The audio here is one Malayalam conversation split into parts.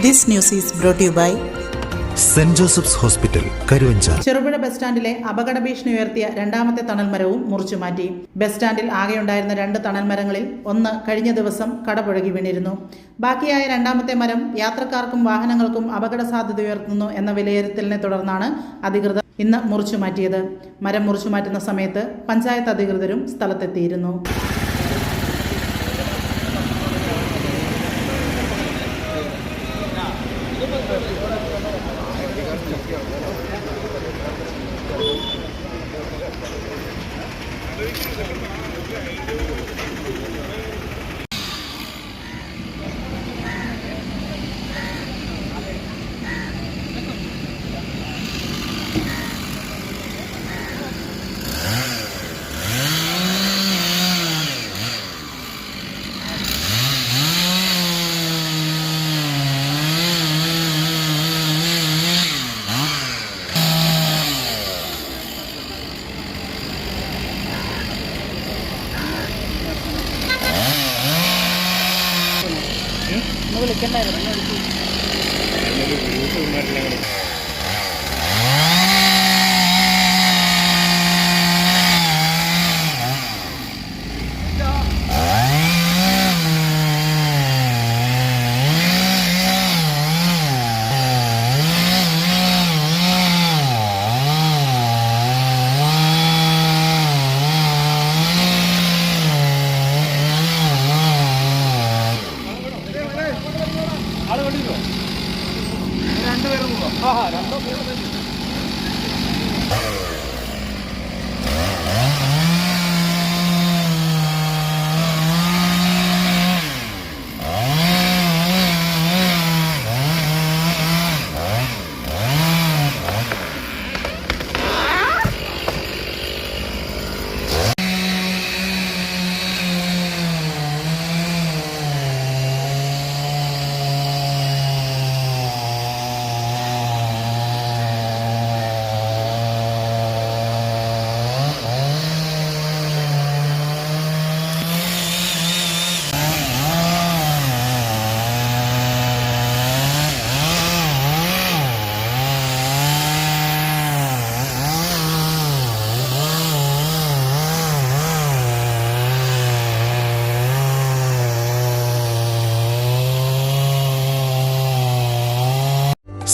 This news is brought to you by saint Joseph's hospital, Karuvanchal. Cherupuzha bus സ്റ്റാൻഡിലെ അപകട ഭീഷണി ഉയർത്തിയ രണ്ടാമത്തെ തണൽ മരവും മുറിച്ചുമാറ്റി. ബസ് സ്റ്റാൻഡിൽ ആകെയുണ്ടായിരുന്ന 2 തണൽ മരങ്ങളിൽ ഒന്ന് കഴിഞ്ഞ ദിവസം കടപുഴകി വീണിരുന്നു. ബാക്കിയായ രണ്ടാമത്തെ മരം യാത്രക്കാർക്കും വാഹനങ്ങൾക്കും അപകട സാധ്യത ഉയർത്തുന്നു എന്ന വിലയിരുത്തലിനെ തുടർന്നാണ് അധികൃതർ ഇന്ന് മുറിച്ചുമാറ്റിയത്. മരം മുറിച്ചുമാറ്റുന്ന സമയത്ത് പഞ്ചായത്ത് അധികൃതരും സ്ഥലത്തെത്തിയിരുന്നു.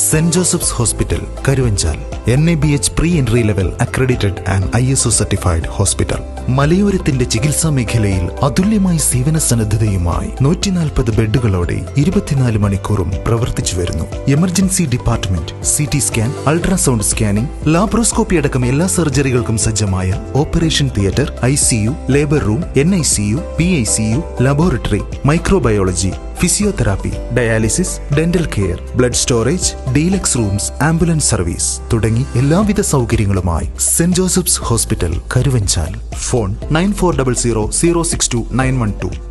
Saint Joseph's hospital, Karuvanchal. NABH pre entry level accredited and ISO certified hospital. മലയോരത്തിന്റെ ചികിത്സാ മേഖലയിൽ അതുല്യമായ സേവന സന്നദ്ധതയുമായി 140 ബെഡുകളോടെ 24 മണിക്കൂറും പ്രവർത്തിച്ചു വരുന്നു. Emergency department, CT scan, ultrasound scanning, laparoscopy അടക്കം എല്ലാ സർജറികൾക്കും സജ്ജമായ operation theatre, ICU, labour room, NICU, PICU, laboratory, microbiology, physiotherapy, dialysis, dental care, blood storage, deluxe rooms, ambulance service തുടങ്ങി എല്ലാവിധ സൗകര്യങ്ങളുമായി saint Joseph's hospital, Karuvanchal. Phone 9400 062 912.